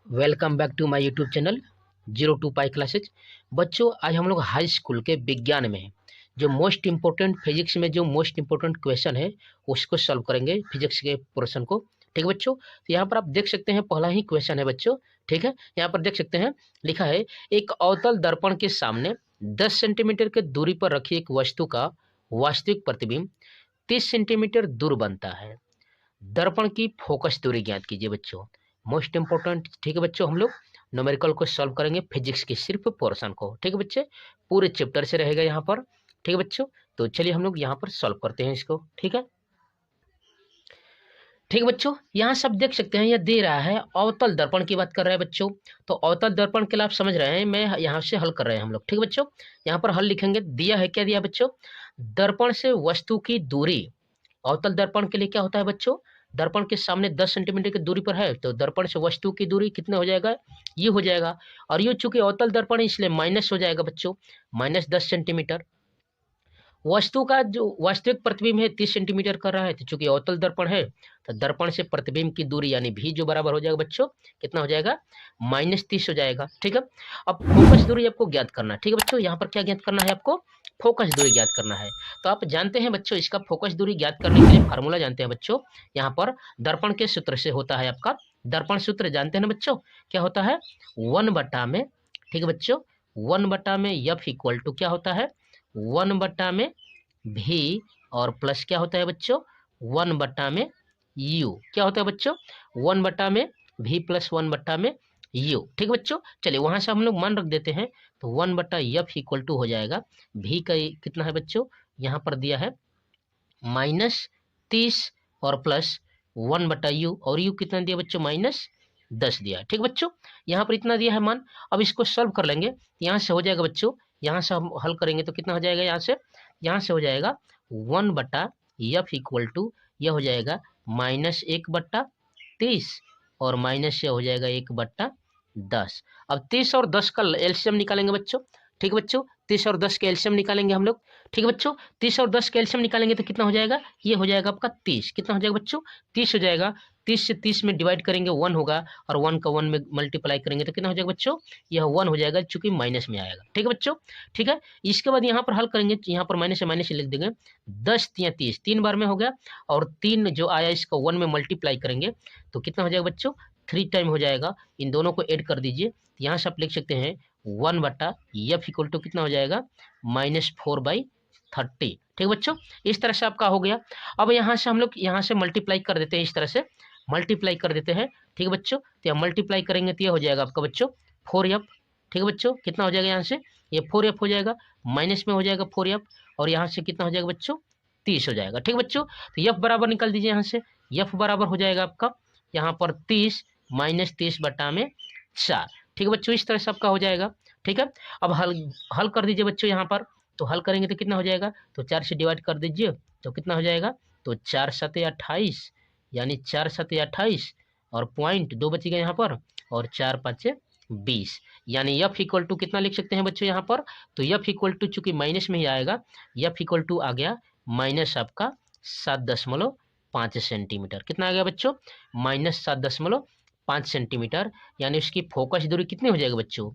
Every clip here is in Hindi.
Welcome back to my YouTube channel zero to pi classes. बच्चों, आज हम लोग हाई स्कूल के विज्ञान में जो मोस्ट इम्पोर्टेंट फिजिक्स में जो मोस्ट इम्पोर्टेंट क्वेश्चन है उसको सॉल्व करेंगे, फिजिक्स के पोर्शन को। ठीक है बच्चों, तो यहाँ पर आप देख सकते हैं पहला ही क्वेश्चन है बच्चों। ठीक है, यहाँ पर देख सकते हैं लिखा है एक अवतल दर्पण के सामने 10 सेंटीमीटर के दूरी पर रखी एक वस्तु का वास्तविक प्रतिबिंब 30 सेंटीमीटर दूर बनता है। दर्पण की फोकस दूरी ज्ञात कीजिए बच्चों। Most important. ठीक है बच्चों, हम लोग न्यूमेरिकल को सॉल्व करेंगे फिजिक्स के सिर्फ पोर्शन को। ठीक है बच्चे, पूरे चैप्टर से रहेगा यहाँ पर। ठीक है बच्चों, तो चलिए हम लोग यहाँ पर सॉल्व करते हैं इसको। ठीक है, ठीक है बच्चों, यहाँ सब देख सकते हैं यह दे रहा है अवतल दर्पण की बात कर रहा है बच्चों। तो अवतल दर्पण के लिए आप समझ रहे हैं, मैं यहाँ से हल कर रहे हैं हम लोग। ठीक है बच्चों, यहाँ पर हल लिखेंगे। दिया है, क्या दिया बच्चों? दर्पण से वस्तु की दूरी। अवतल दर्पण के लिए क्या होता है बच्चों? दर्पण के सामने 10 सेंटीमीटर की दूरी पर है, तो दर्पण से वस्तु की दूरी कितना हो जाएगा? ये हो जाएगा। और ये चूंकि अवतल दर्पण है इसलिए माइनस हो जाएगा बच्चों, -10 सेंटीमीटर। वस्तु का जो वास्तविक प्रतिबिंब है 30 सेंटीमीटर कर रहा है, तो चूंकि अवतल दर्पण है तो दर्पण से प्रतिबिंब की दूरी यानी भी जो बराबर हो जाएगा बच्चों, कितना हो जाएगा? -30 हो जाएगा। ठीक है, अब फोकस दूरी आपको ज्ञात करना है। ठीक है बच्चों, यहाँ पर क्या ज्ञात करना है आपको? फोकस दूरी ज्ञात करना है। तो आप जानते हैं बच्चों, इसका फोकस दूरी ज्ञात करने के लिए फार्मूला जानते हैं बच्चों। यहाँ पर दर्पण के सूत्र से होता है आपका दर्पण सूत्र, जानते हैं ना बच्चों? क्या होता है? 1 बटा में, ठीक है बच्चों, 1 बटा में एफ इक्वल टू क्या होता है? 1 बटा में भी और प्लस क्या होता है बच्चों? 1 बटा में यू। क्या होता है बच्चों? 1 बटा में भी प्लस 1 बटा में यू। ठीक है बच्चों, चलिए वहां से हम लोग मान रख देते हैं, तो 1 बटा एफ इक्वल टू हो जाएगा भी का कितना है बच्चों? यहाँ पर दिया है -30 और प्लस 1 बटा यू, और यू कितना दिया बच्चों? -10 दिया। ठीक बच्चों, यहाँ पर इतना दिया है मान। अब इसको सॉल्व कर लेंगे, यहाँ से हो जाएगा बच्चों, यहाँ से हम हल करेंगे तो कितना हो जाएगा? यहाँ से हो जाएगा 1 बटा एफ इक्वल टू यह हो जाएगा -1 बटा 30 और माइनस से हो जाएगा 1 बटा 10। अब 30 और 10 का एलसीएम निकालेंगे बच्चों। ठीक है बच्चों, 30 और 10 के एलसीएम निकालेंगे हम लोग। ठीक है बच्चों, 30 और 10 के एलसीएम निकालेंगे तो कितना हो जाएगा? ये हो जाएगा आपका 30। कितना हो जाएगा बच्चों? 30 हो जाएगा। 30 से 30 में डिवाइड करेंगे 1 होगा, और 1 का 1 में मल्टीप्लाई करेंगे तो कितना हो जाएगा बच्चों? यह 1 हो जाएगा, चूंकि माइनस में आएगा। ठीक है बच्चों, ठीक है। इसके बाद यहाँ पर हल करेंगे, यहाँ पर माइनस से लिख देंगे। 10 या 30 3 बार में हो गया, और 3 जो आया इसका 1 में मल्टीप्लाई करेंगे तो कितना हो जाएगा बच्चों? 3 टाइम हो जाएगा। इन दोनों को ऐड कर दीजिए, यहाँ से आप लिख सकते हैं 1 बटा एफ इक्वल टू कितना हो जाएगा? -4/30। ठीक बच्चों, इस तरह से आपका हो गया। अब यहाँ से हम लोग यहाँ से मल्टीप्लाई कर देते हैं, इस तरह से मल्टीप्लाई कर देते हैं। ठीक है बच्चों, तो यहाँ मल्टीप्लाई करेंगे तो ये हो जाएगा आपका बच्चों 4f। ठीक है बच्चों, कितना हो जाएगा? यहाँ से ये 4f हो जाएगा, माइनस में हो जाएगा 4f, और यहाँ से कितना हो जाएगा बच्चों? 30 हो जाएगा। ठीक बच्चों, तो f बराबर निकाल दीजिए, यहाँ से f बराबर हो जाएगा आपका यहाँ पर 30 -30/4। ठीक है बच्चों, इस तरह से आपका हो जाएगा। ठीक है, अब हल कर दीजिए बच्चों यहाँ पर, तो हल करेंगे तो कितना हो जाएगा? तो 4 से डिवाइड कर दीजिए तो कितना हो जाएगा? तो 4 7 28, यानी 4 7 28, और पॉइंट 2 बचेगा यहाँ पर, और 4 5 20, यानी एफ इक्वल टू कितना लिख सकते हैं बच्चों यहाँ पर? तो एफ इक्वल टू चूंकि माइनस में ही आएगा, एफ इक्वल टू आ गया माइनस आपका 7.5 सेंटीमीटर। कितना आ गया बच्चों? -7.5 सेंटीमीटर, यानी उसकी फोकस दूरी कितनी हो जाएगी बच्चों?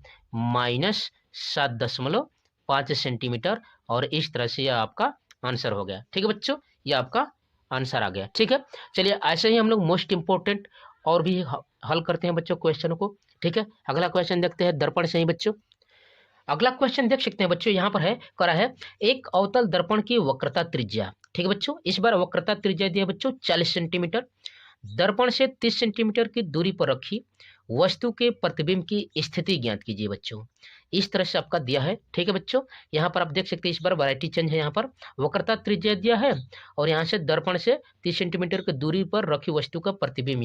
-7.5 सेंटीमीटर। और इस तरह से यह आपका आंसर हो गया। ठीक है बच्चों, यह आपका आंसर आ गया। ठीक है, चलिए ऐसे ही हम लोग मोस्ट इंपोर्टेंट और भी हल करते हैं बच्चों क्वेश्चन को। ठीक है, अगला क्वेश्चन देखते हैं दर्पण से ही बच्चों। अगला क्वेश्चन देख सकते हैं बच्चों, यहाँ पर है करा है एक अवतल दर्पण की वक्रता त्रिज्या। ठीक है बच्चों, इस बार वक्रता त्रिज्या दिया बच्चों 40 सेंटीमीटर। दर्पण से 30 सेंटीमीटर की दूरी पर रखी वस्तु के प्रतिबिंब की स्थिति ज्ञात कीजिए बच्चों। इस तरह से आपका दिया है। ठीक है बच्चों, यहाँ पर आप देख सकते हैं इस बार वैरायटी चेंज है। यहाँ पर वक्रता त्रिज्या दिया है, और यहाँ से दर्पण से 30 सेंटीमीटर की दूरी पर रखी वस्तु का प्रतिबिंब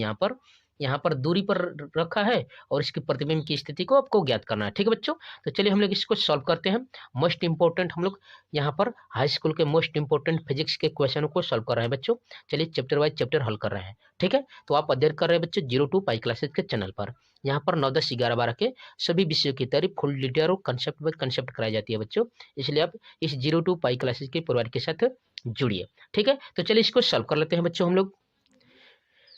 यहाँ पर दूरी पर रखा है, और इसके प्रतिबिंब की स्थिति को आपको ज्ञात करना है। ठीक है बच्चों, तो चलिए हम लोग इसको सॉल्व करते हैं। मोस्ट इंपोर्टेंट हम लोग यहाँ पर हाई स्कूल के मोस्ट इंपोर्टेंट फिजिक्स के क्वेश्चनों को सॉल्व कर रहे हैं बच्चों। चलिए चैप्टर वाइज चैप्टर हल कर रहे हैं। ठीक है, तो आप अध्ययन कर रहे हैं बच्चों जीरो टू पाई क्लासेज के चैनल पर। यहाँ पर 9 10 11 12 के सभी विषयों की तारीफ फुल डिटेल और कंसेप्ट बाय कंसेप्ट कराई जाती है बच्चों, इसलिए आप इस जीरो टू पाई क्लासेज के परिवार के साथ जुड़िए। ठीक है, तो चलिए इसको सॉल्व कर लेते हैं बच्चों हम लोग।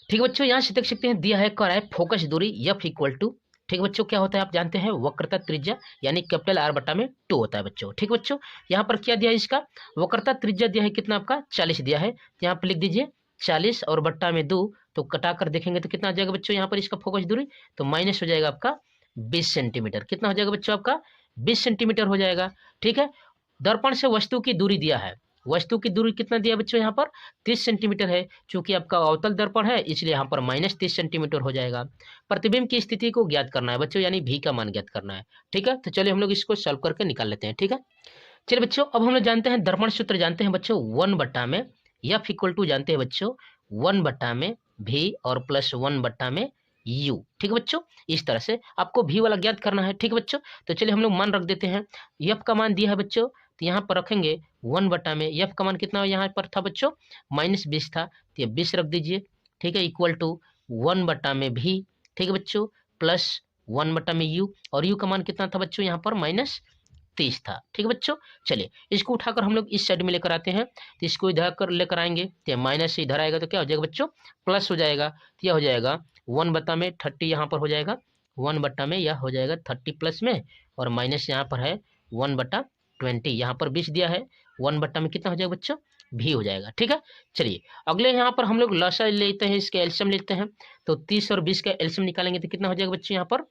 ठीक है बच्चों, यहाँ से देख सकते हैं दिया है, कर है फोकस दूरी एफ इक्वल टू, ठीक है बच्चों, क्या होता है आप जानते हैं, वक्रता त्रिज्या यानी कैपिटल आर बटा में 2 होता है बच्चों। ठीक है बच्चों, यहाँ पर क्या दिया है, इसका वक्रता त्रिज्या दिया है कितना आपका 40 दिया है, यहाँ पर लिख दीजिए 40 और बट्टा में 2, तो कटा कर देखेंगे तो कितना आ जाएगा बच्चों, यहाँ पर इसका फोकस दूरी तो माइनस हो जाएगा आपका 20 सेंटीमीटर। कितना हो जाएगा बच्चों आपका 20 सेंटीमीटर हो जाएगा। ठीक है, दर्पण से वस्तु की दूरी दिया है, वस्तु की दूरी कितना दिया बच्चों, यहाँ पर 30 सेंटीमीटर है, चूंकि आपका अवतल दर्पण है इसलिए यहाँ पर माइनस 30 सेंटीमीटर हो जाएगा। प्रतिबिंब की स्थिति को ज्ञात करना है बच्चों, यानी भी का मान ज्ञात करना है। ठीक है, तो चलिए हम लोग इसको सॉल्व करके निकाल लेते हैं। ठीक है, चलिए बच्चों, अब हम लोग जानते हैं दर्पण सूत्र, जानते हैं बच्चों 1 बट्टा में एफ इक्वल टू, जानते हैं बच्चों 1 बट्टा में भी और प्लस 1 बट्टा में यू। ठीक है बच्चों, इस तरह से आपको भी वाला ज्ञात करना है। ठीक है बच्चों, तो चलिए हम लोग मान रख देते हैं, एफ का मान दिया है बच्चों, तो यहाँ पर रखेंगे 1 बटा में एफ का मान कितना यहाँ पर था बच्चों -20 था, तो ये 20 रख दीजिए। ठीक है, इक्वल टू 1 बटा में भी, ठीक है बच्चों, प्लस 1 बटा में यू, और यू का मान कितना था बच्चों यहाँ पर -30 था। ठीक है बच्चों, चलिए इसको उठाकर हम लोग इस साइड में लेकर आते हैं, तो इसको इधर कर लेकर आएंगे, तो माइनस से इधर आएगा तो क्या हो जाएगा बच्चों प्लस हो जाएगा, तो यह हो जाएगा 1 बटा में 30, यहाँ पर हो जाएगा 1 बटा में यह हो जाएगा 30 प्लस में, और माइनस यहाँ पर है 1 बटा 20, यहाँ पर 20 दिया है, 1 बट्टा में कितना हो जाएगा बच्चों भी हो जाएगा। ठीक है, चलिए अगले यहाँ पर हम लोग लसा लेते हैं, इसके एल्शियम लेते हैं, तो 30 और 20 का एल्शियम निकालेंगे तो कितना हो जाएगा बच्चों यहाँ पर,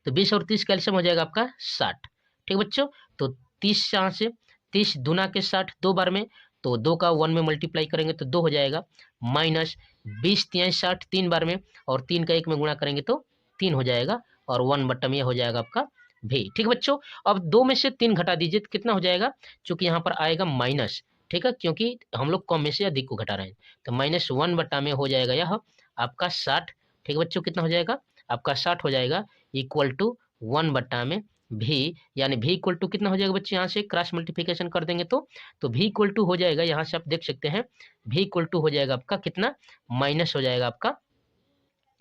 तो 20 और 30 का एल्शियम हो जाएगा आपका 60। ठीक बच्चों, तो 30 यहाँ से 30 दूना के 60 दो बार में, तो 2 का 1 में मल्टीप्लाई करेंगे तो 2 हो जाएगा, माइनस 20 तिया 60 3 बार में, और 3 का 1 में गुणा करेंगे तो 3 हो जाएगा, और 1 बट्टा में हो जाएगा आपका भी। ठीक है बच्चों, अब 2 में से 3 घटा दीजिए तो कितना हो जाएगा, क्योंकि यहाँ पर आएगा माइनस, ठीक है, क्योंकि हम लोग कम में से अधिक को घटा रहे हैं, तो -1 बट्टा में हो जाएगा यह आपका 60। ठीक है बच्चों, कितना हो जाएगा आपका 60 हो जाएगा, इक्वल टू 1 बट्टा में भी, यानी भी इक्वल टू कितना हो जाएगा बच्चे, यहाँ से क्रॉस मल्टीप्लिकेशन कर देंगे तो भी इक्वल टू हो जाएगा, यहाँ से आप देख सकते हैं भी इक्वल टू हो जाएगा आपका कितना, माइनस हो जाएगा आपका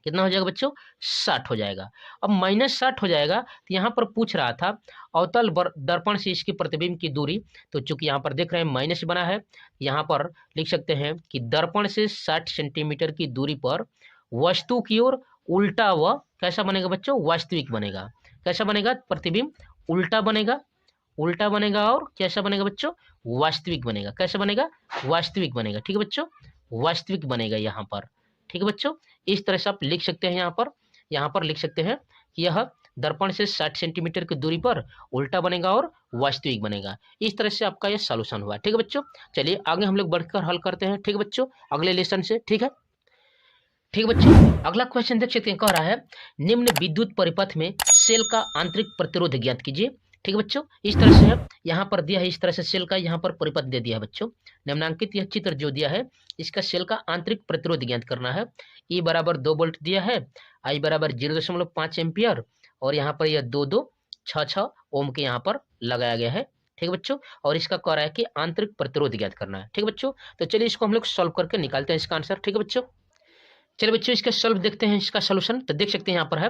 कितना हो जाएगा बच्चों 60 हो जाएगा। अब -60 हो जाएगा, तो यहाँ पर पूछ रहा था अवतल दर्पण से इसकी प्रतिबिंब की दूरी, तो चूंकि यहाँ पर देख रहे हैं माइनस बना है, यहाँ पर लिख सकते हैं कि दर्पण से 60 सेंटीमीटर की दूरी पर वस्तु की ओर उल्टा व कैसा बनेगा बच्चों वास्तविक बनेगा, कैसा बनेगा प्रतिबिंब उल्टा बनेगा, उल्टा बनेगा, और कैसा बनेगा बच्चों वास्तविक बनेगा, कैसा बनेगा वास्तविक बनेगा। ठीक है बच्चों, वास्तविक बनेगा यहाँ पर। ठीक है बच्चों, इस तरह से आप लिख सकते हैं, यहाँ पर लिख सकते हैं कि यह दर्पण से 60 सेंटीमीटर की दूरी पर उल्टा बनेगा और वास्तविक बनेगा। इस तरह से आपका यह सॉल्यूशन हुआ। ठीक है बच्चों, चलिए आगे हम लोग बढ़कर हल करते हैं। ठीक है बच्चों, अगले लेसन से। ठीक है, ठीक बच्चों, अगला क्वेश्चन देख सकते हैं, कह रहा है निम्न विद्युत परिपथ में सेल का आंतरिक प्रतिरोध ज्ञात कीजिए। ठीक है बच्चों, इस तरह से है, यहाँ पर दिया है इस तरह से सेल का यहाँ पर परिपथ दे दिया है बच्चों, निम्नांकित यह चित्र जो दिया है इसका सेल का आंतरिक प्रतिरोध ज्ञात करना है। ई बराबर 2 वोल्ट दिया है, आई बराबर 0.5 एम्पियर, और यहाँ पर यह 2.266 ओम के यहाँ पर लगाया गया है। ठीक है बच्चों, और इसका कह रहा है कि आंतरिक प्रतिरोध ज्ञात करना है। ठीक है बच्चों, तो चलिए इसको हम लोग सॉल्व करके निकालते हैं इसका आंसर। ठीक है बच्चों, चलिए बच्चों इसका सॉल्व देखते हैं, इसका सॉल्यूशन। तो देख सकते हैं यहाँ पर है,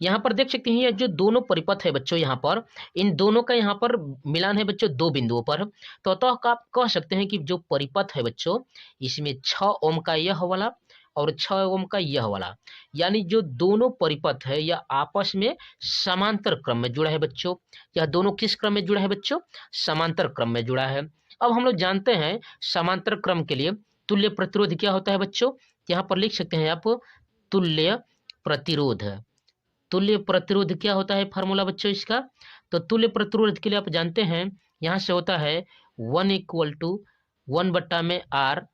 यहाँ पर देख सकते हैं ये जो दोनों परिपथ है बच्चों, यहाँ पर इन दोनों का यहाँ पर मिलान है बच्चों 2 बिंदुओं पर, तो अतः आप कह सकते हैं कि जो परिपथ है बच्चों इसमें 6 ओम का यह वाला और 6 ओम का यह वाला, यानी जो दोनों परिपथ है यह आपस में समांतर क्रम में जुड़ा है बच्चों। यह दोनों किस क्रम में जुड़ा है बच्चों, समांतर क्रम में जुड़ा है। अब हम लोग जानते हैं समांतर क्रम के लिए तुल्य प्रतिरोध क्या होता है बच्चों, यहाँ पर लिख सकते हैं आप तुल्य प्रतिरोध। तुल्य प्रतिरोध क्या होता है फार्मूला बच्चों इसका, तो तुल्य प्रतिरोध के लिए आप जानते हैं यहाँ से होता है 1 इक्वल टू 1 बट्टा में आर,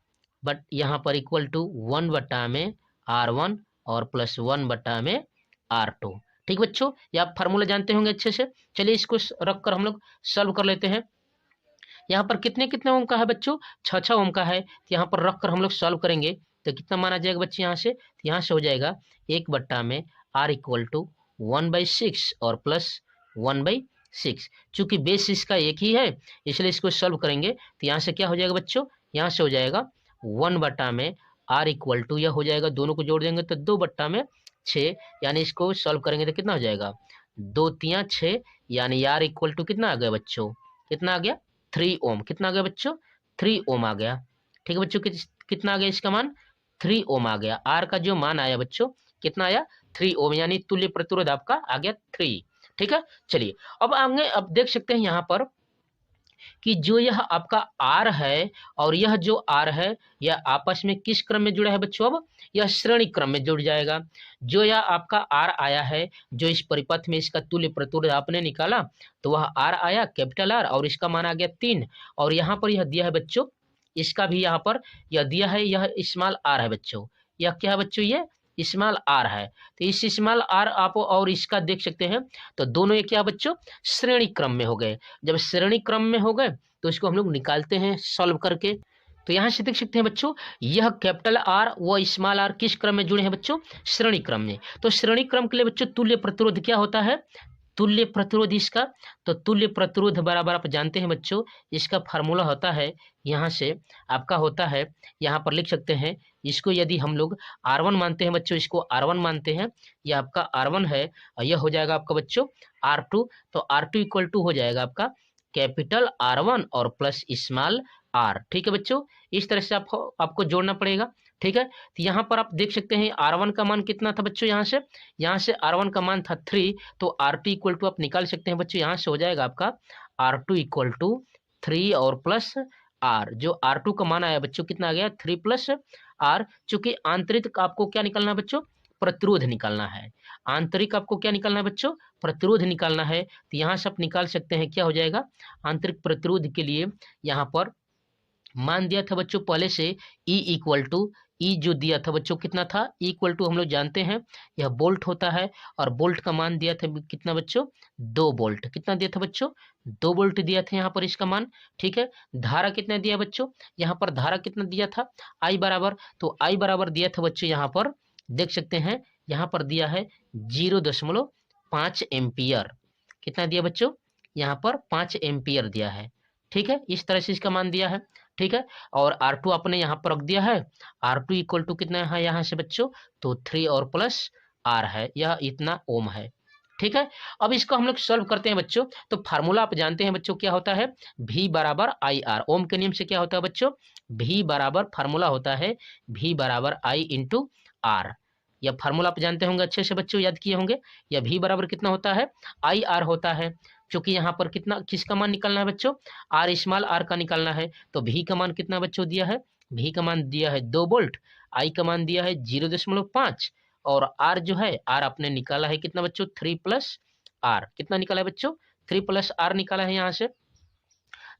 बट यहाँ पर इक्वल टू 1 बट्टा में R1 और प्लस 1 बट्टा में R2। ठीक बच्चों, ये आप फार्मूला जानते होंगे अच्छे से। चलिए इसको रख कर हम लोग सॉल्व कर लेते हैं। यहाँ पर कितने कितने ओम का है बच्चों, 6 ओम का है, तो यहाँ पर रख कर हम लोग सॉल्व करेंगे तो कितना माना जाएगा बच्चे, यहाँ से हो जाएगा 1 बट्टा में R इक्वल टू 1/6 और प्लस 1/6। चूंकि बेस इसका एक ही है इसलिए इसको सॉल्व करेंगे, तो यहाँ से क्या हो जाएगा बच्चों, यहाँ से हो जाएगा 1 बट्टा में R इक्वल टू, यह हो जाएगा दोनों को जोड़ देंगे तो 2 बट्टा में 6, यानी इसको सॉल्व करेंगे तो कितना हो जाएगा 2 तिया 6, यानी R इक्वल टू कितना आ गया बच्चों, कितना आ गया 3 ओम, कितना आ गया बच्चों 3 ओम आ गया। ठीक है बच्चों, कितना आ गया इसका मान 3 ओम आ गया। आर का जो मान आया बच्चों कितना आया 3 ओम, यानी तुल्य प्रतिरोध आपका आ गया 3। ठीक है, चलिए अब आगे अब देख सकते हैं यहाँ पर कि जो यह आपका आर है और यह जो आर है यह आपस में किस क्रम में जुड़ा है बच्चों, अब यह श्रेणी क्रम में जुड़ जाएगा। जो यह आपका आर आया है, जो इस परिपथ में इसका तुल्य प्रतिरोध आपने निकाला तो वह आर आया कैपिटल आर और इसका मान आ गया 3। और यहाँ पर यह दिया है बच्चों, इसका भी यहाँ पर यह दिया है, यह स्मॉल आर है बच्चों। यह क्या है बच्चों, ये स्मॉल आर है। तो इस स्मॉल आर आप और इसका देख सकते हैं, तो दोनों ये क्या बच्चों श्रेणी क्रम में हो गए। जब श्रेणी क्रम में हो गए तो इसको हम लोग निकालते हैं सॉल्व करके। तो यहाँ से देख सकते हैं बच्चों यह कैपिटल आर व स्मॉल आर किस क्रम में जुड़े हैं बच्चों, श्रेणी क्रम में। तो श्रेणी क्रम के लिए बच्चों तुल्य प्रतिरोध क्या होता है, तुल्य प्रतिरोध इसका, तो तुल्य प्रतिरोध बराबर आप जानते हैं बच्चों, इसका फार्मूला होता है यहाँ से आपका होता है, यहाँ पर लिख सकते हैं इसको, यदि हम लोग R1 मानते हैं बच्चों, इसको R1 मानते हैं, यह आपका R1 है और यह हो जाएगा आपका बच्चों R2। तो R2 इक्वल टू हो जाएगा आपका कैपिटल R1 और प्लस स्मॉल r। ठीक है बच्चों, इस तरह से आपको जोड़ना पड़ेगा। ठीक है, तो यहाँ पर आप देख सकते हैं R1 का मान कितना था बच्चों, यहाँ से R1 का मान था 3, तो R2 इक्वल टू आप निकाल सकते हैं बच्चों, यहाँ से हो जाएगा आपका R2 इक्वल टू 3 और प्लस R। जो R2 का मान आया बच्चों कितना आ गया 3 प्लस R। चूंकि आंतरिक आपको क्या निकालना है बच्चों, प्रतिरोध निकालना है। आंतरिक आपको क्या निकालना है बच्चों, प्रतिरोध निकालना है। तो यहाँ से आप निकाल सकते हैं क्या हो जाएगा, आंतरिक प्रतिरोध के लिए यहाँ पर मान दिया था बच्चों पहले से E इक्वल टू, ई जो दिया था बच्चों कितना था, E इक्वल टू हम लोग जानते हैं यह बोल्ट होता है, और बोल्ट का मान दिया था कितना बच्चों 2 बोल्ट। कितना दिया था बच्चों 2 बोल्ट दिया था यहाँ पर इसका मान। ठीक है, धारा कितना दिया बच्चों, यहाँ पर धारा कितना दिया था I बराबर, तो I बराबर दिया था बच्चों, यहाँ पर देख सकते हैं यहाँ पर दिया है 0.5 एम्पियर। कितना दिया बच्चों, यहाँ पर 5 एम्पियर दिया है। ठीक है, इस तरह से इसका मान दिया है। ठीक है, और R2 आपने यहाँ पर रख दिया है, R2 इक्वल टू कितना है यहाँ से बच्चों, तो 3 और प्लस R है, यह इतना ओम है। ठीक है, अब इसको हम लोग सॉल्व करते हैं बच्चों। तो फार्मूला आप जानते हैं बच्चों क्या होता है, V बराबर IR। ओम के नियम से क्या होता है बच्चों, V बराबर फार्मूला होता है V बराबर I इंटू R। यह फार्मूला आप जानते होंगे अच्छे से बच्चों, याद किए होंगे। यह V बराबर कितना होता है IR होता है, क्योंकि यहाँ पर कितना किसका मान निकालना है बच्चों, R स्मॉल R का निकालना है। तो V का मान कितना बच्चों दिया है, V का मान दिया है 2 वोल्ट, I का मान दिया है 0.5, और R जो है R आपने निकाला है कितना बच्चों 3 प्लस R। कितना निकाला है बच्चों 3 प्लस R निकाला है यहाँ से।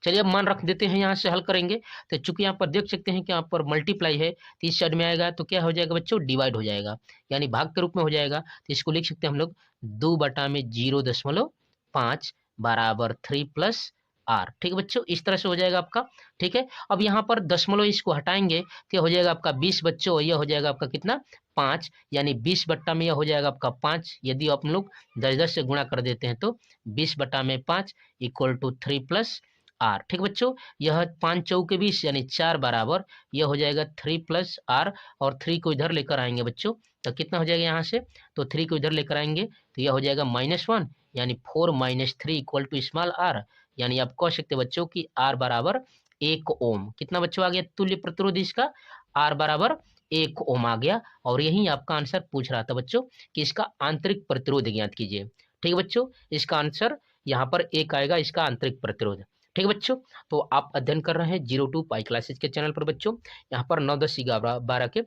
चलिए अब मान रख देते हैं, यहाँ से हल करेंगे। तो चूंकि यहाँ पर देख सकते हैं कि यहाँ पर मल्टीप्लाई है, तो इस साइड में आएगा तो क्या हो जाएगा बच्चों, डिवाइड हो जाएगा, यानी भाग के रूप में हो जाएगा। तो इसको लिख सकते हैं हम लोग 2/0.5 बराबर 3 प्लस R। ठीक है बच्चों, इस तरह से हो जाएगा आपका। ठीक है, अब यहाँ पर दशमलव इसको हटाएंगे तो हो जाएगा आपका 20 बच्चों, यह हो जाएगा आपका कितना 5, यानी 20 बट्टा में यह हो जाएगा आपका 5। यदि आप लोग 10-10 से गुणा कर देते हैं तो 20 बट्टा में 5 इक्वल टू 3 प्लस R। ठीक बच्चों, यह 5 चौके 20 यानी 4 बराबर यह हो जाएगा 3 प्लस R, और 3 को इधर लेकर आएंगे बच्चों तो कितना हो जाएगा यहाँ से, तो 3 को इधर लेकर आएंगे तो यह हो जाएगा -1, यानी 4 - 3 इक्वल टू स्मॉल R। यानी आप कह सकते बच्चों कि R बराबर 1 ओम। कितना बच्चों आ गया तुल्य प्रतिरोध इसका, R बराबर 1 ओम आ गया। और यही आपका आंसर पूछ रहा था बच्चों कि इसका आंतरिक प्रतिरोध ज्ञात कीजिए। ठीक है बच्चों, इसका आंसर यहाँ पर 1 आएगा, इसका आंतरिक प्रतिरोध। ठीक है बच्चों, तो आप अध्ययन कर रहे हैं 02 पाई क्लासेज के चैनल पर बच्चों। यहाँ पर 9, 10, 11, 12 के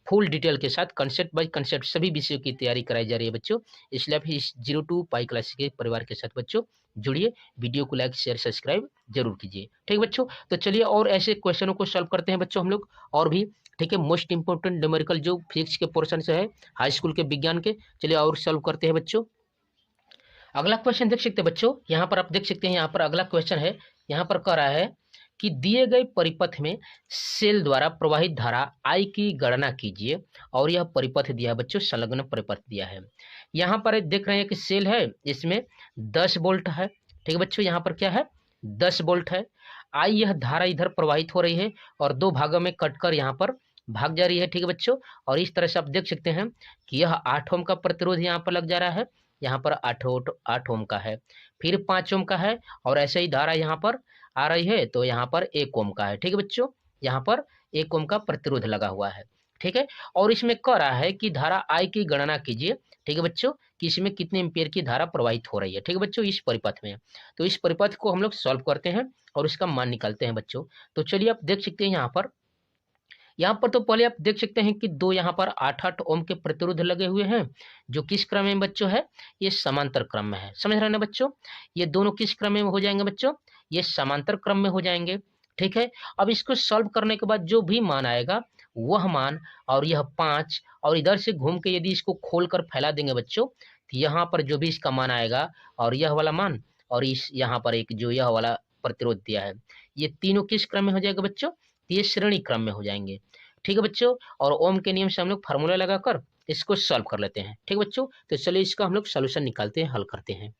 फुल डिटेल के साथ कंसेप्ट बाय कंसेप्ट सभी विषयों की तैयारी कराई जा रही है बच्चों। इसलिए आप इस 02 पाई क्लासेज के परिवार के साथ बच्चों जुड़िए, वीडियो को लाइक शेयर सब्सक्राइब जरूर कीजिए। ठीक बच्चों, तो चलिए और ऐसे क्वेश्चनों को सॉल्व करते हैं बच्चों हम लोग और भी। ठीक है, मोस्ट इंपोर्टेंट न्यूमेरिकल जो फिजिक्स के पोर्शन से है, हाई स्कूल के विज्ञान के, चलिए और सॉल्व करते हैं बच्चों। अगला क्वेश्चन देख सकते हैं बच्चों, यहाँ पर आप देख सकते हैं, यहाँ पर अगला क्वेश्चन है, यहाँ पर कह रहा है कि दिए गए परिपथ में सेल द्वारा प्रवाहित धारा I की गणना कीजिए, और यह परिपथ दिया है बच्चों, संलग्न परिपथ दिया है। यहाँ पर देख रहे हैं कि सेल है, इसमें 10 वोल्ट है। ठीक है बच्चों, यहाँ पर क्या है 10 वोल्ट है। I यह धारा इधर प्रवाहित हो रही है और 2 भागों में कटकर यहाँ पर भाग जा रही है। ठीक है बच्चों, और इस तरह से आप देख सकते हैं कि यह 8 ओम का प्रतिरोध यहाँ पर लग जा रहा है, यहाँ पर 8 ओम का है, फिर 5 ओम का है, और ऐसे ही धारा यहाँ पर आ रही है तो यहाँ पर 1 ओम का है। ठीक है बच्चों, यहाँ पर 1 ओम का प्रतिरोध लगा हुआ है। ठीक है। और इसमें कह रहा है कि धारा आई की गणना कीजिए, ठीक है बच्चों, कि इसमें कितने एम्पियर की धारा प्रवाहित हो रही है, ठीक है बच्चों, इस परिपथ में। तो इस परिपथ को हम लोग सॉल्व करते हैं और इसका मान निकालते हैं बच्चों। तो चलिए आप देख सकते हैं यहाँ पर तो पहले आप देख सकते हैं कि दो यहाँ पर 8-8 ओम के प्रतिरोध लगे हुए हैं, जो किस क्रम में बच्चों है, ये समांतर क्रम में है। समझ रहे हैं ना बच्चों, ये दोनों किस क्रम में हो जाएंगे बच्चों, ये समांतर क्रम में हो जाएंगे, ठीक है। अब इसको सॉल्व करने के बाद जो भी मान आएगा वह मान, और यह 5, और इधर से घूम के यदि इसको खोल कर फैला देंगे बच्चों, तो यहाँ पर जो भी इसका मान आएगा और यह वाला मान, और इस यहाँ पर एक जो यह वाला प्रतिरोध दिया है, ये तीनों किस क्रम में हो जाएगा बच्चों, ये श्रेणी क्रम में हो जाएंगे, ठीक है बच्चों। और ओम के नियम से हम लोग फार्मूला लगाकर इसको सॉल्व कर लेते हैं, ठीक है बच्चों। तो चलिए इसका हम लोग सॉल्यूशन निकालते हैं, हल करते हैं,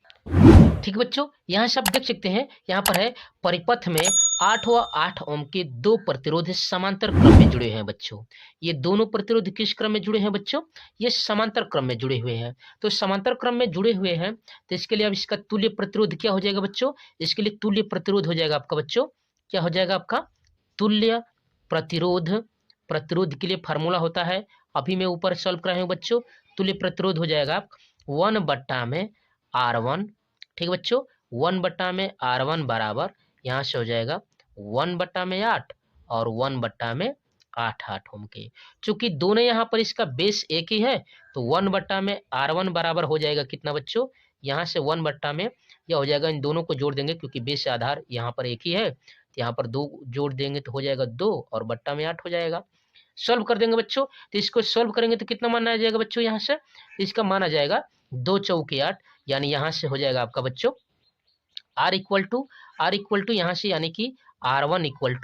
ठीक है बच्चों। यहाँ से आप देख सकते हैं, यहाँ पर है परिपथ में 8 व 8 ओम के दो प्रतिरोध समांतर क्रम में जुड़े हैं बच्चों। ये दोनों प्रतिरोध किस क्रम में जुड़े हैं बच्चों, ये समांतर क्रम में जुड़े हुए हैं। तो समांतर क्रम में जुड़े हुए हैं, तो इसके लिए अब इसका तुल्य प्रतिरोध क्या हो जाएगा बच्चों, इसके लिए तुल्य प्रतिरोध हो जाएगा आपका बच्चों, क्या हो जाएगा आपका तुल्य प्रतिरोध। प्रतिरोध के लिए फार्मूला होता है, अभी मैं ऊपर सॉल्व कर रहा हूँ बच्चों। तुल्य प्रतिरोध हो जाएगा 1/R1, ठीक है बच्चों, 1/R1 बराबर यहाँ से हो जाएगा 1/8 और 1/8 ओम के। चूंकि दोनों यहाँ पर इसका बेस एक ही है, तो 1/R1 बराबर हो जाएगा कितना बच्चों, यहाँ से 1 में यह हो जाएगा, इन दोनों को जोड़ देंगे क्योंकि बेस आधार यहाँ पर एक ही है, तो यहाँ पर 2 जोड़ देंगे तो हो जाएगा 2 और बट्टा में 8 हो जाएगा। सॉल्व कर देंगे बच्चों, तो इसको सॉल्व करेंगे तो कितना मान आ जाएगा बच्चों, यहाँ से इसका मान आ जाएगा 2 चौके 8, यानी यहाँ से हो जाएगा आपका बच्चों R इक्वल टू यहाँ से, यानी कि R1 इक्वल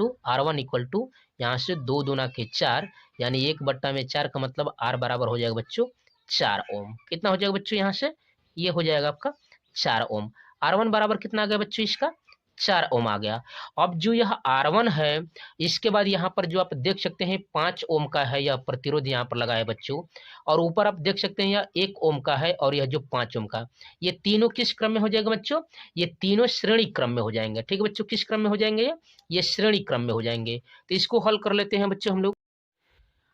टू यहाँ से 2 दूना के 4, यानी 1/4 का मतलब R बराबर हो जाएगा बच्चों 4 ओम। कितना हो जाएगा बच्चों, यहाँ से ये हो जाएगा आपका 4 ओम। R1 बराबर कितना आ गया बच्चों, इसका 4 ओम आ गया। अब जो यह R1 है, इसके बाद यहाँ पर जो आप देख सकते हैं 5 ओम का है यह प्रतिरोध यहाँ पर लगा है बच्चों, और ऊपर आप देख सकते हैं यह 1 ओम का है और यह जो 5 ओम का, ये तीनों किस क्रम में हो जाएगा बच्चों, ये तीनों श्रेणी क्रम में हो जाएंगे, ठीक है बच्चों। किस क्रम में हो जाएंगे, ये श्रेणी क्रम में हो जाएंगे। तो इसको हल कर लेते हैं बच्चों, हम लोग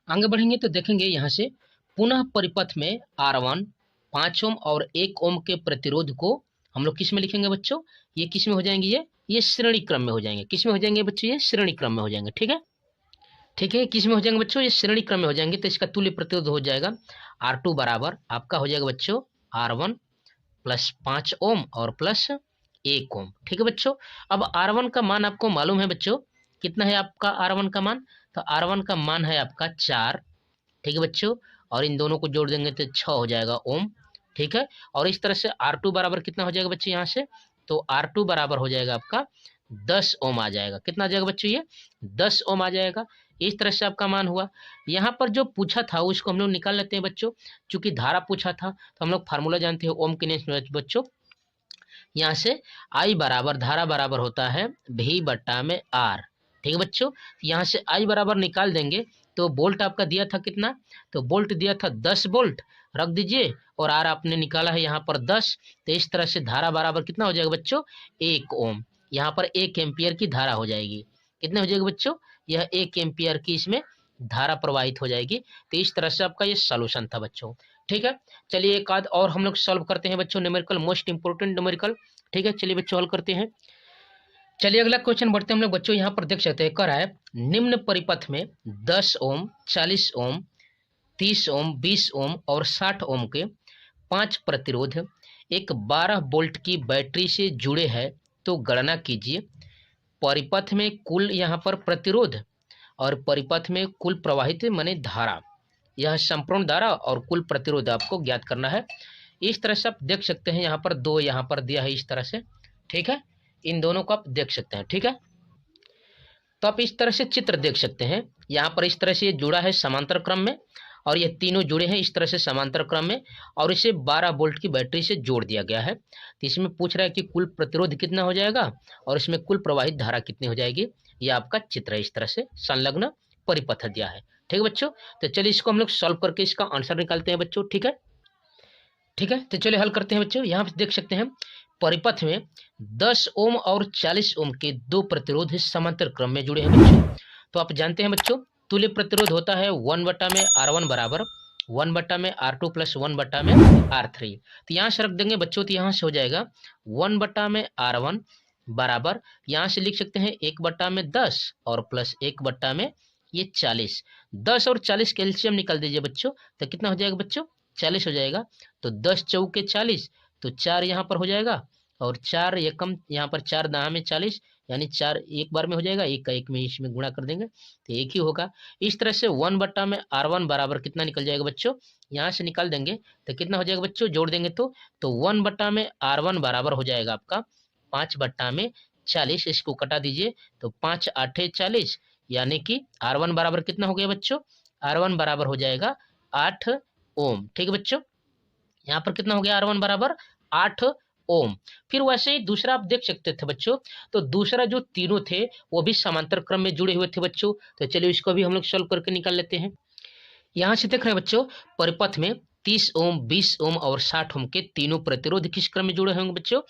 आगे बढ़ेंगे तो देखेंगे यहाँ से पुनः परिपथ में R1 5 ओम और 1 ओम के प्रतिरोध को हम लोग किस में लिखेंगे बच्चों, ये किस में हो जाएंगे, ये श्रेणी क्रम में हो जाएंगे। किस में हो जाएंगे बच्चों, ये श्रेणी क्रम में हो जाएंगे, ठीक है, ठीक है। किस में हो जाएंगे बच्चों, ये श्रेणी क्रम में हो जाएंगे। तो इसका तुल्य प्रतिरोध हो जाएगा R2 बराबर आपका हो जाएगा बच्चों R1 प्लस 5 ओम और प्लस 1 ओम, ठीक है बच्चों। अब R1 का मान आपको मालूम है बच्चों, कितना है आपका R1 का मान, तो R1 का मान है आपका 4, ठीक है बच्चों, और इन दोनों को जोड़ देंगे तो 6 हो जाएगा ओम, ठीक है। और इस तरह से R2 बराबर कितना हो जाएगा बच्चों, यहाँ से तो R2 बराबर हो जाएगा आपका 10 ओम आ जाएगा। कितना आ जाएगा बच्चों, ये 10 ओम आ जाएगा। इस तरह से आपका मान हुआ। यहाँ पर जो पूछा था उसको हम लोग निकाल लेते हैं बच्चों, चूंकि धारा पूछा था तो हम लोग फार्मूला जानते हैं ओम के नियम बच्चों। यहाँ से I बराबर धारा बराबर होता है V/R, ठीक है बच्चों। यहाँ से I बराबर निकाल देंगे तो बोल्ट आपका दिया था कितना, तो बोल्ट दिया था 10 बोल्ट, रख दीजिए, और R आपने निकाला है यहाँ पर 10, तो इस तरह से धारा बराबर कितना हो जाएगा बच्चों 1 ओम। यहाँ पर 1 एम्पियर की धारा हो जाएगी। कितने हो जाएगी बच्चों, यह 1 एम्पियर की इसमें धारा प्रवाहित हो जाएगी। तो इस तरह से आपका ये सॉल्यूशन था बच्चों, ठीक है। चलिए एक आध और हम लोग सॉल्व करते हैं बच्चों, न्यूमेरिकल, मोस्ट इंपोर्टेंट न्यूमेरिकल, ठीक है। चलिए बच्चों हल करते हैं। चलिए अगला क्वेश्चन बढ़ते हैं हम लोग बच्चों। यहाँ पर देख सकते हैं कह रहा है निम्न परिपथ में 10 ओम 40 ओम 30 ओम 20 ओम और 60 ओम के 5 प्रतिरोध एक 12 वोल्ट की बैटरी से जुड़े हैं, तो गणना कीजिए परिपथ में कुल यहाँ पर प्रतिरोध और परिपथ में कुल प्रवाहित माने धारा, यह संपूर्ण धारा और कुल प्रतिरोध आपको ज्ञात करना है। इस तरह से आप देख सकते हैं, यहाँ पर 2 यहाँ पर दिया है इस तरह से, ठीक है, इन दोनों को आप देख सकते हैं, ठीक है। तो आप इस तरह से चित्र देख सकते हैं, यहाँ पर इस तरह से ये जुड़ा है समांतर क्रम में, और ये तीनों जुड़े हैं इस तरह से समांतर क्रम में, और इसे 12 वोल्ट की बैटरी से जोड़ दिया गया है। तो इसमें पूछ रहा है कि कुल प्रतिरोध कितना हो जाएगा और इसमें कुल प्रवाहित धारा कितनी हो जाएगी। यह आपका चित्र है, इस तरह से संलग्न परिपथ दिया है, ठीक है बच्चों। तो चलिए इसको हम लोग सॉल्व करके इसका आंसर निकालते हैं बच्चों, ठीक है, ठीक है। तो चलिए हल करते हैं बच्चों। यहाँ पे देख सकते हैं परिपथ में 10 ओम और 40 ओम के 2 प्रतिरोध समांतर क्रम में जुड़े हैं बच्चों। तो आप जानते हैं बच्चों तुल्य प्रतिरोध होता है 1/R1 बराबर 1/R2 प्लस 1/R3। तो यहाँ से रख देंगे बच्चों, तो यहाँ से हो जाएगा 1/R1 बराबर, यहाँ से लिख सकते हैं 1/10 और प्लस 1/40। 10 और 40 कैल्शियम निकाल दीजिए बच्चों, तो कितना हो जाएगा बच्चों? 40 हो जाएगा। तो 10 चौके 40, तो 4 यहाँ पर हो जाएगा और 4 एकम यहाँ पर 4 दाह में 40, यानी 4 एक बार में हो जाएगा, एक का एक में इसमें गुणा कर देंगे तो एक ही होगा। इस तरह से 1/R1 बराबर कितना निकल जाएगा बच्चों? यहाँ से निकाल देंगे तो कितना हो जाएगा बच्चों? जोड़ देंगे तो 1/R1 बराबर हो जाएगा आपका 5/40। इसको कटा दीजिए तो 5 8 40, यानी कि R1 बराबर कितना हो गया बच्चों? R1 बराबर हो जाएगा 8 ओम। ठीक है बच्चों, यहाँ पर कितना हो गया? R1 बराबर 8 ओम। फिर वैसे ही दूसरा आप देख सकते थे बच्चों, तो दूसरा जो तीनों थे वो भी समांतर क्रम में जुड़े हुए थे बच्चों। तो चलिए इसको भी हम लोग सॉल्व करके निकाल लेते हैं। यहाँ से देख रहे हैं बच्चों, परिपथ में 30 ओम, 20 ओम और 60 ओम के तीनों प्रतिरोध किस क्रम में जुड़े होंगे बच्चों?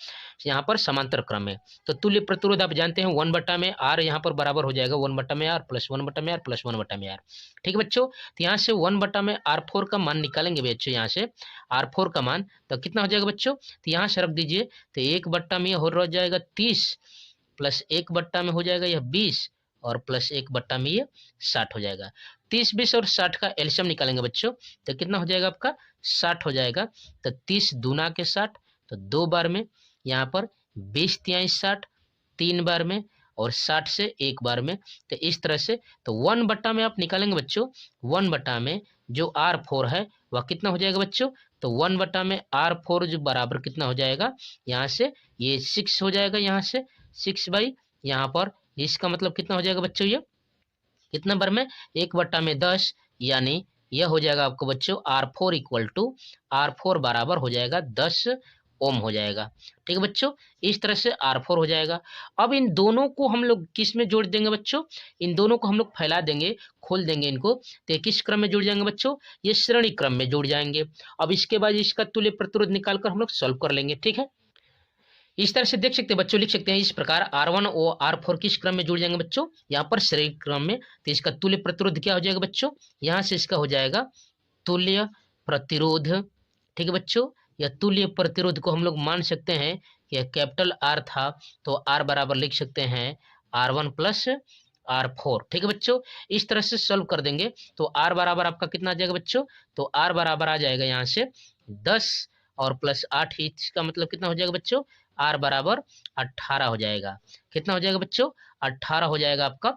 यहाँ पर समांतर क्रम में। तो तुल्य प्रतिरोध आप जानते हैं 1/R यहाँ पर बराबर हो जाएगा 1/R plus 1/R plus 1/R। ठीक है बच्चों, तो यहाँ से 1/R4 का मान निकालेंगे बच्चों। यहाँ से R4 का मान तो कितना हो जाएगा बच्चों? तो यहाँ से रख दीजिए, तो 1/में हो जाएगा 30 प्लस 1/में हो जाएगा यह 20 और प्लस 1/में ये 60 हो जाएगा। 30, 20 और 60 का एलसीएम निकालेंगे बच्चों, तो कितना हो जाएगा आपका? 60 हो जाएगा। तो 30 दूना के 60, तो 2 बार में, यहाँ पर 20 तिहाई 60 3 बार में और 60 से 1 बार में। तो इस तरह से तो 1/में आप निकालेंगे बच्चों, 1/में जो R4 है वह कितना हो जाएगा बच्चों? तो 1/में R4 जो बराबर कितना हो जाएगा? यहाँ से ये 6 हो जाएगा, यहाँ से 6 बाई यहाँ पर, इसका मतलब कितना हो जाएगा बच्चों? ये कितना बार में? 1/10, यानी यह हो जाएगा आपको बच्चों R4 बराबर हो जाएगा 10 ओम हो जाएगा। ठीक है बच्चों, इस तरह से R4 हो जाएगा। अब इन दोनों को हम लोग किस में जोड़ देंगे बच्चों? इन दोनों को हम लोग फैला देंगे, खोल देंगे इनको, तो किस क्रम में जुड़ जाएंगे बच्चों? ये श्रेणी क्रम में जुड़ जाएंगे। अब इसके बाद इसका तुल्य प्रतिरोध निकालकर हम लोग सॉल्व कर लेंगे। ठीक है, इस तरह से देख सकते हैं बच्चों, लिख सकते हैं इस प्रकार R1 और R4 किस क्रम में जुड़ जाएंगे बच्चों? यहाँ पर श्रेणी क्रम में। तो इसका तुल्य प्रतिरोध क्या हो जाएगा बच्चों? यहाँ से इसका हो जाएगा तुल्य प्रतिरोध। ठीक है बच्चों, यह तुल्य प्रतिरोध को हम लोग मान सकते हैं कि यह कैपिटल R था, तो R बराबर लिख सकते हैं R1 प्लस R4। ठीक है बच्चों, इस तरह से सॉल्व कर देंगे तो R बराबर आपका कितना आ जाएगा बच्चों? तो R बराबर आ जाएगा यहाँ से 10 और प्लस 8, इसका मतलब कितना हो जाएगा बच्चों? R बराबर 18 हो जाएगा। कितना हो जाएगा बच्चों? 18 हो जाएगा आपका।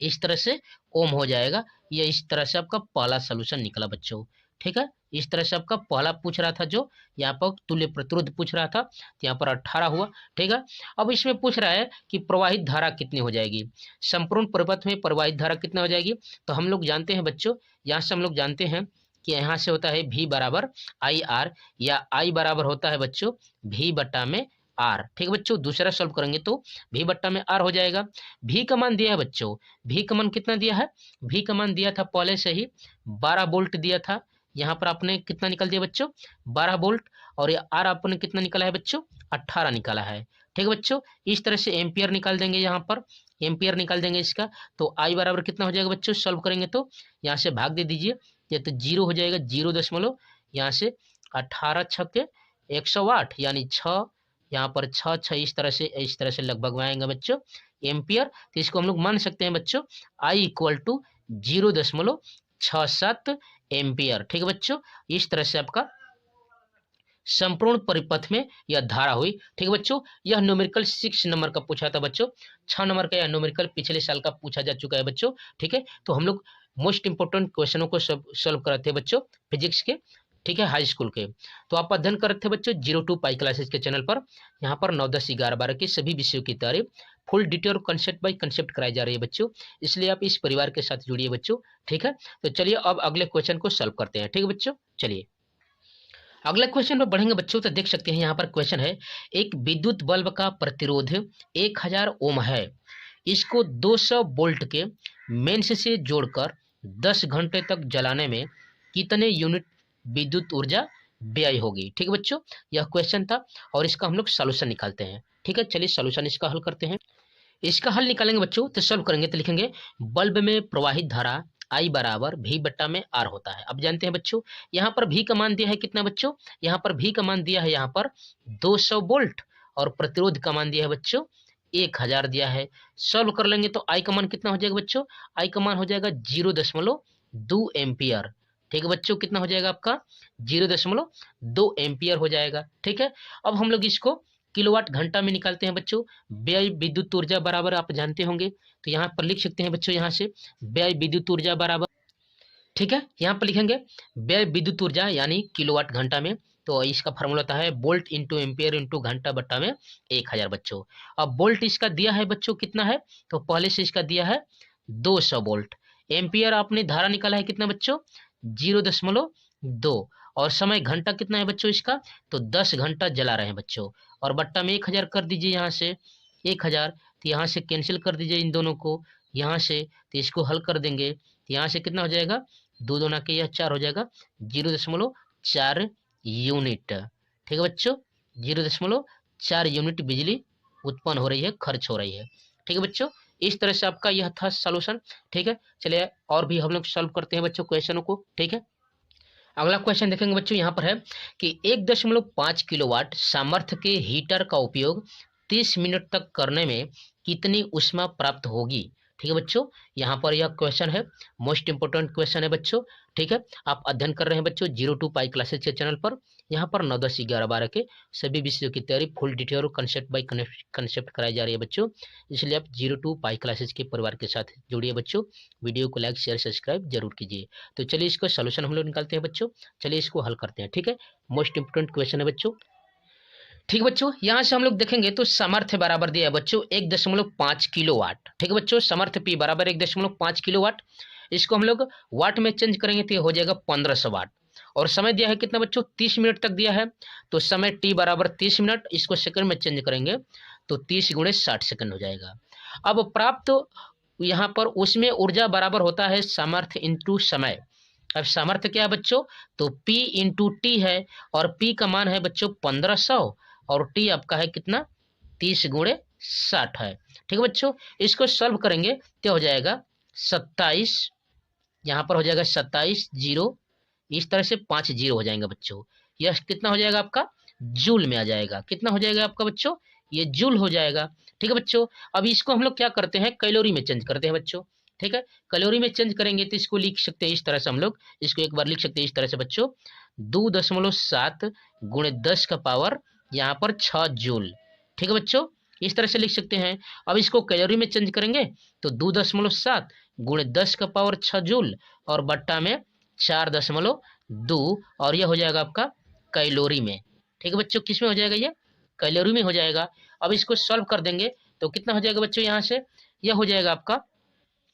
इस तरह से ओम हो जाएगा। ये इस तरह से आपका पहला सॉल्यूशन निकला बच्चों। ठीक है, इस तरह से आपका पहला पूछ रहा था, जो यहाँ पर तुल्य प्रतिरोध पूछ रहा था, तो यहाँ पर 18 हुआ। ठीक है, अब इसमें पूछ रहा है कि प्रवाहित धारा कितनी हो जाएगी? संपूर्ण परिपथ में प्रवाहित धारा कितना हो जाएगी? तो हम लोग जानते हैं बच्चों, यहाँ से हम लोग जानते हैं कि यहाँ से होता है V बराबर IR, या I बराबर होता है बच्चों V/R। ठीक है बच्चों, दूसरा सॉल्व करेंगे तो V/R हो जाएगा। V का मान दिया है बच्चों, V का मान कितना दिया है? V का मान दिया था पहले से ही 12 वोल्ट दिया था। यहाँ पर आपने कितना निकल दिया बच्चों? 12 वोल्ट। और ये R आपने कितना निकाला है बच्चों? 18 निकाला है। ठीक है बच्चों, इस तरह से एम्पियर निकाल देंगे, यहाँ पर एम्पियर निकाल देंगे इसका। तो I बराबर कितना हो जाएगा बच्चों? सॉल्व करेंगे तो यहाँ से भाग दे दीजिए, ये तो 0 हो जाएगा, 0 यहाँ से 18 छक्के 108, यानी 6, यहाँ पर 6 6 इस तरह से लगभग आएंगे बच्चों एम्पियर। तो इसको हम लोग मान सकते हैं बच्चों I = 0.67 एम्पियर। ठीक है बच्चों, इस तरह से आपका संपूर्ण परिपथ में यह धारा हुई। ठीक है बच्चों, यह न्यूमेरिकल 6 नंबर का पूछा था बच्चों। 6 नंबर का यह न्यूमेरिकल पिछले साल का पूछा जा चुका है बच्चों। ठीक है, तो हम लोग मोस्ट इंपोर्टेंट क्वेश्चनों को सॉल्व कर रहे थे बच्चों फिजिक्स के। ठीक है, हाई स्कूल के। तो आप अध्ययन कर रहे थे बच्चों 02 पाई क्लासेस के चैनल पर। यहाँ पर 9, 10, 11, 12 के सभी विषयों की तैयारी फुल डिटेल और कंसेप्ट बाय कंसेप्ट कराई जा रही है बच्चों, इसलिए आप इस परिवार के साथ जुड़िए बच्चों। ठीक है, तो चलिए अब अगले क्वेश्चन को सॉल्व करते हैं। ठीक है बच्चों, चलिए अगले क्वेश्चन पर बढ़ेंगे बच्चों। तो देख सकते हैं यहाँ पर क्वेश्चन है, एक विद्युत बल्ब का प्रतिरोध 1000 ओम है, इसको 200 वोल्ट के मेंस से जोड़कर 10 घंटे तक जलाने में कितने यूनिट विद्युत ऊर्जा व्यय होगी? ठीक है बच्चों, यह क्वेश्चन था और इसका हम लोग सॉल्यूशन निकालते हैं। ठीक है, चलिए सॉल्यूशन इसका हल करते हैं। इसका हल निकालेंगे बच्चों, तो सॉल्व करेंगे तो लिखेंगे बल्ब में प्रवाहित धारा I बराबर V बट्टा में R होता है। अब जानते हैं बच्चों, यहाँ पर V का मान दिया है कितना बच्चों, यहाँ पर V का मान दिया है यहाँ पर 200 वोल्ट और प्रतिरोध का मान दिया है बच्चों 1000 दिया है। सॉल्व कर लेंगे तो I का मान कितना हो जाएगा बच्चों, I का मान हो जाएगा 0.2 एम्पियर। ठीक है बच्चों, कितना हो जाएगा आपका 0.2 एम्पियर हो जाएगा। ठीक है, अब हम लोग इसको किलोवाट घंटा में निकालते हैं बच्चों। व्यय विद्युत ऊर्जा बराबर आप जानते होंगे, तो यहाँ पर लिख सकते हैं बच्चों, यहाँ से व्यय विद्युत ऊर्जा बराबर, ठीक है, यहाँ पर लिखेंगे व्यय विद्युत ऊर्जा यानी किलोवाट घंटा में, तो इसका फार्मूला होता है वोल्ट इंटू एम्पियर इंटू घंटा बट्टा में 1000 बच्चों। अब वोल्ट इसका दिया है बच्चों कितना है, तो पहले से इसका दिया है 200 वोल्ट। एम्पियर आपने धारा निकाला है कितना बच्चों 0.2, और समय घंटा कितना है बच्चों इसका, तो 10 घंटा जला रहे हैं बच्चों, और बट्टा में 1000 कर दीजिए, यहाँ से 1000, तो यहाँ से कैंसिल कर दीजिए इन दोनों को, यहाँ से तो इसको हल कर देंगे, तो यहाँ से कितना हो जाएगा 2 दूना के यह 4 हो जाएगा 0.4 यूनिट। ठीक है बच्चों, 0.4 यूनिट बिजली उत्पन्न हो रही है, खर्च हो रही है। ठीक है बच्चों, इस तरह से आपका यह था सॉल्यूशन। ठीक है, चलिए और भी हम लोग सॉल्व करते हैं बच्चों क्वेश्चनों को। ठीक है, अगला क्वेश्चन देखेंगे बच्चों, यहाँ पर है कि 1.5 किलोवाट सामर्थ्य के हीटर का उपयोग 30 मिनट तक करने में कितनी ऊष्मा प्राप्त होगी। ठीक है बच्चों, यहाँ पर यह क्वेश्चन है, मोस्ट इंपोर्टेंट क्वेश्चन है बच्चों। ठीक है, आप अध्ययन कर रहे हैं बच्चों 0 पाई क्लासेज के चैनल पर, यहाँ पर 9, 10, 11, 12 के सभी विषयों की तैयारी फुल डिटेल और कंसेप्ट बाय कंसेप्ट कराई जा रही है बच्चों, इसलिए आप 0 पाई क्लासेज के परिवार के साथ जुड़िए बच्चों। वीडियो को लाइक शेयर सब्सक्राइब जरूर कीजिए। तो चलिए इसका सोल्यूशन हम लोग निकालते हैं बच्चों, चलिए इसको हल करते हैं। ठीक है, मोस्ट इंपोर्टेंट क्वेश्चन है बच्चों। ठीक है बच्चों, यहाँ से हम लोग देखेंगे तो सामर्थ्य बराबर दिया है बच्चों 1.5 किलोवाट। ठीक है बच्चों, सामर्थ्य P बराबर 1.5 किलोवाट, इसको हम लोग वाट में चेंज करेंगे तो ये हो जाएगा 1500 वाट, और समय दिया है कितना बच्चों 30 मिनट तक दिया है, तो समय T बराबर 30 मिनट, इसको सेकंड में चेंज करेंगे तो 30 गुणे 60 सेकंड हो जाएगा। अब प्राप्त यहाँ पर उसमें ऊर्जा बराबर होता है सामर्थ्य इंटू समय। अब सामर्थ्य क्या है बच्चों, तो P इंटू टी है, और P का मान है बच्चों 1500, और T आपका है कितना 30 गुणे 60 है। ठीक है बच्चों, इसको सॉल्व करेंगे तो हो जाएगा 27, यहाँ पर हो जाएगा 27 जीरो, इस तरह से 5 जीरो हो जाएंगे बच्चों। यह कितना हो जाएगा आपका जूल में आ जाएगा, कितना हो जाएगा आपका बच्चों, ये जूल हो जाएगा। ठीक है बच्चों, अब इसको हम लोग क्या करते हैं कैलोरी में चेंज करते हैं बच्चों। ठीक है, कैलोरी में चेंज करेंगे तो इसको लिख सकते हैं इस तरह से, हम लोग इसको एक बार लिख सकते हैं इस तरह से बच्चों, 2.7 गुणे 10 का पावर यहाँ पर 6 जूल। ठीक है बच्चों, इस तरह से लिख सकते हैं। अब इसको कैलोरी में चेंज करेंगे तो 2.7 गुणे 10 का पावर 6 जूल, और बट्टा में 4.2, और यह हो जाएगा आपका कैलोरी में। ठीक है बच्चों, किस में हो जाएगा, ये कैलोरी में हो जाएगा। अब इसको सॉल्व कर देंगे तो कितना हो जाएगा बच्चों, यहाँ से यह हो जाएगा आपका,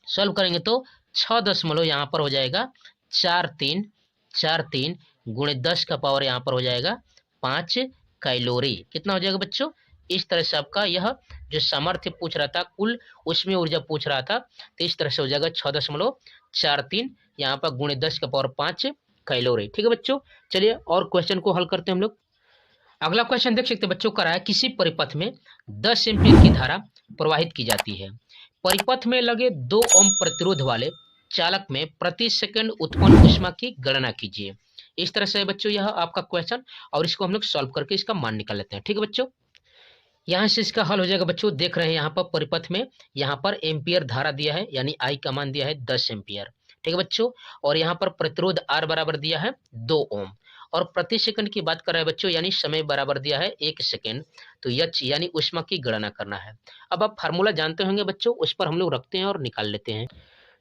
सॉल्व करेंगे तो 6 यहाँ पर हो जाएगा 4 3 गुणे 10 का पावर यहाँ पर हो जाएगा 5 कैलोरी। कितना हो जाएगा बच्चों, इस तरह से आपका यह जो सामर्थ्य पूछ रहा था, कुल उसमें ऊर्जा पूछ रहा था, तो इस तरह से हो जाएगा 6.43 यहाँ पर गुणे 10 का पावर 5 कैलोरी। ठीक है बच्चों, चलिए और क्वेश्चन को हल करते हैं हम लोग। अगला क्वेश्चन देख सकते हैं बच्चों, करा है किसी परिपथ में 10 एम्पीयर की धारा प्रवाहित की जाती है, परिपथ में लगे 2 ओम प्रतिरोध वाले चालक में प्रति सेकंड उत्पन्न ऊष्मा की गणना कीजिए। इस तरह से बच्चों यह आपका क्वेश्चन, और इसको हम लोग सॉल्व करके इसका मान निकाल लेते हैं। ठीक है बच्चों, यहाँ से इसका हल हो जाएगा बच्चों। देख रहे हैं यहाँ पर परिपथ में, यहाँ पर एम्पियर धारा दिया है, यानी I का मान दिया है 10 एम्पियर। ठीक है बच्चों, और यहाँ पर प्रतिरोध R बराबर दिया है 2 ओम, और प्रति सेकंड की बात कर रहे हैं बच्चों, यानी समय बराबर दिया है 1 सेकंड, तो H यानी ऊष्मा की गणना करना है। अब आप फार्मूला जानते होंगे बच्चों, उस पर हम लोग रखते हैं और निकाल लेते हैं।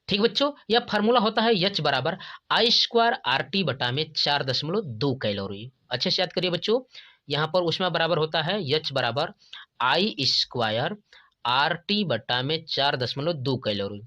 ठीक बच्चों, यह फार्मूला होता है H बराबर I² RT बटा में 4.2 कैलोरी। अच्छे से याद करिए बच्चों, यहाँ पर ऊष्मा बराबर होता है H बराबर I² RT बटा में 4.2 कैलोरी।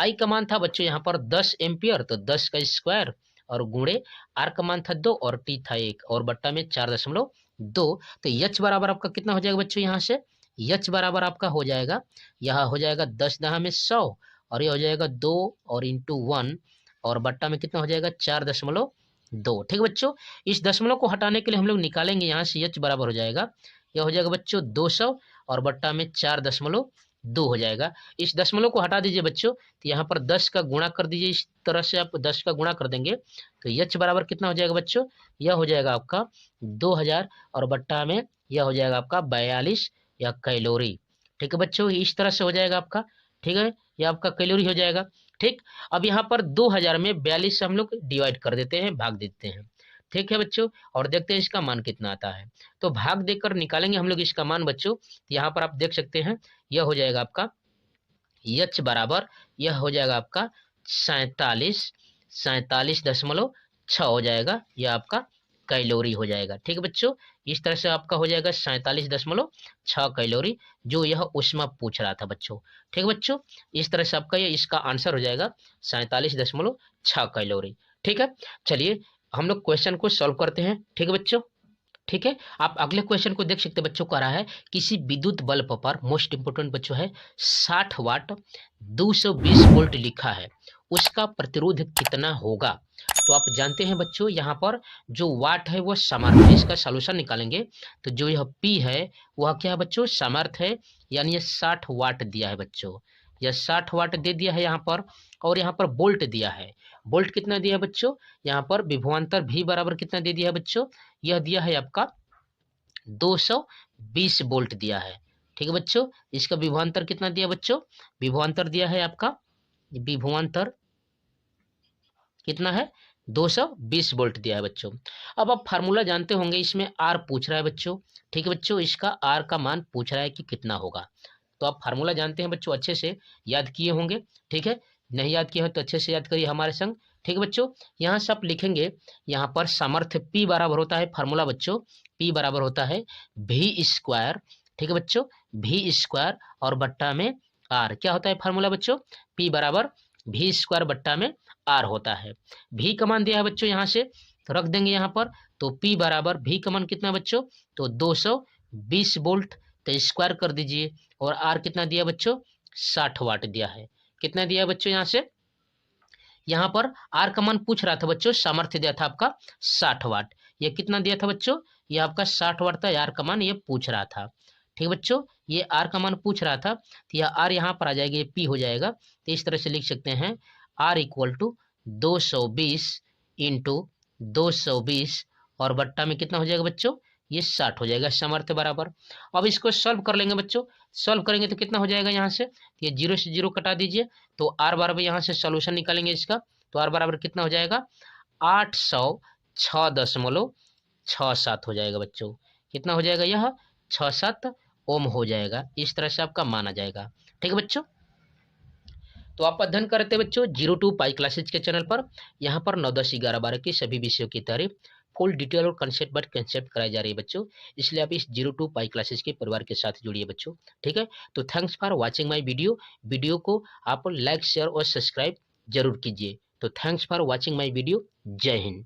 I का मान था बच्चों यहाँ पर 10 एम्पियर, तो 10 का स्क्वायर, और गुणे R का मान था 2 और T था 1, और बट्टा में 4.2, तो H बराबर आपका कितना हो जाएगा बच्चों, यहाँ से H बराबर आपका हो जाएगा, यहाँ हो जाएगा 10 दहा में 100, और ये हो जाएगा 2 और इंटू 1, और बट्टा में कितना हो जाएगा 4.2। ठीक है बच्चों, इस दशमलव को हटाने के लिए हम लोग निकालेंगे, यहाँ से H बराबर हो जाएगा, यह हो जाएगा बच्चों 200, और बट्टा में 4.2, 2 हो जाएगा। इस दशमलव को हटा दीजिए बच्चों, तो यहाँ पर 10 का गुणा कर दीजिए। इस तरह से आप 10 का गुणा कर देंगे तो h बराबर कितना हो जाएगा बच्चों, यह हो जाएगा आपका 2000 और बट्टा में यह हो जाएगा आपका 42 या कैलोरी। ठीक है बच्चों, इस तरह से हो जाएगा आपका। ठीक है, ये आपका कैलोरी हो जाएगा। ठीक, अब यहाँ पर 2000 में 42 से हम लोग डिवाइड कर देते हैं, भाग देते हैं। ठीक है बच्चों, और देखते हैं इसका मान कितना आता है। तो भाग देकर निकालेंगे हम लोग इसका मान बच्चों। यहाँ पर आप देख सकते हैं यह हो जाएगा आपका h बराबर, यह हो जाएगा आपका 47.6 हो जाएगा, यह आपका कैलोरी हो जाएगा। ठीक है बच्चों, इस तरह से आपका हो जाएगा 47.6 कैलोरी, जो यह ऊष्मा पूछ रहा था बच्चों। ठीक है बच्चों, इस तरह से आपका ये इसका आंसर हो जाएगा 47.6 कैलोरी। ठीक है, चलिए हम लोग क्वेश्चन को सॉल्व करते हैं। ठीक है बच्चों, ठीक है, आप अगले क्वेश्चन को देख सकते हैं बच्चों। कह रहा है किसी विद्युत बल्ब पर, मोस्ट इंपोर्टेंट बच्चों है, 60 वाट 220 वोल्ट लिखा है, उसका प्रतिरोध कितना होगा। तो आप जानते हैं बच्चों यहाँ पर जो वाट है वो सामर्थ्य है। इसका सॉल्यूशन निकालेंगे तो जो यह P है वह क्या है बच्चों, सामर्थ्य है, यानी ये 60 वाट दिया है बच्चों। यह 60 वाट दे दिया है यहाँ पर, और यहाँ पर वोल्ट दिया है। वोल्ट कितना दिया है बच्चों, यहाँ पर विभवांतर V बराबर कितना दे दिया है बच्चों, यह दिया है आपका 220 वोल्ट दिया है। ठीक है बच्चों, इसका विभवांतर कितना दिया बच्चों, विभवांतर दिया है आपका, विभवांतर कितना है, 220 वोल्ट दिया है बच्चों। अब आप फार्मूला जानते होंगे, इसमें आर पूछ रहा है बच्चों। ठीक है बच्चों, इसका आर का मान पूछ रहा है कि कितना होगा। तो आप फार्मूला जानते हैं बच्चों, अच्छे से याद किए होंगे। ठीक है, नहीं याद किए हो तो अच्छे से याद करिए हमारे संग। ठीक है बच्चों, यहाँ से आप लिखेंगे, यहाँ पर सामर्थ्य P बराबर होता है, फार्मूला बच्चों P बराबर होता है V²। ठीक है बच्चों, V² और बट्टा में R, क्या होता है फार्मूला बच्चों, P बराबर V² बट्टा में R होता है। V का मान दिया है बच्चों यहाँ से, तो रख देंगे यहाँ पर। तो P बराबर V का मान कितना बच्चों, तो 220 वोल्ट, तो स्क्वायर कर दीजिए। और R कितना दिया बच्चों, 60 वाट दिया है। कितना दिया है बच्चों यहाँ से, यहाँ पर R का मान पूछ रहा था बच्चों, सामर्थ्य दिया था आपका 60 वाट। ये कितना दिया था बच्चों, ये आपका 60 वाट था, R का मान ये पूछ रहा था। ठीक है बच्चों, ये R का मान पूछ रहा था, तो यह R यहाँ पर आ जाएगा, ये P हो जाएगा। तो इस तरह से लिख सकते हैं R इक्वल टू 220 इंटू 220 और बट्टा में कितना हो जाएगा बच्चों, ये 60 हो जाएगा, सामर्थ्य बराबर। अब इसको सॉल्व कर लेंगे बच्चों, सॉल्व करेंगे तो कितना हो जाएगा, यहाँ से ये 0 से 0 कटा दीजिए, तो आर बराबर यहाँ से सॉल्यूशन निकालेंगे इसका, तो आर बराबर कितना हो जाएगा, 806.67 हो जाएगा बच्चों। कितना हो जाएगा, यह 67 ओम हो जाएगा। इस तरह से आपका माना जाएगा। ठीक है बच्चों, तो आप अध्ययन करते हैं बच्चों 02 पाई क्लासेज के चैनल पर। यहाँ पर 9, 10, 11, 12 की सभी विषयों की तारीफ फुल डिटेल और कंसेप्ट बट कंसेप्ट कराई जा रही है बच्चों। इसलिए आप इस 02 पाई क्लासेज के परिवार के साथ जुड़िए बच्चों। ठीक है, तो thanks for watching my video को आप लाइक शेयर और सब्सक्राइब जरूर कीजिए। तो thanks for watching my video. जय हिंद।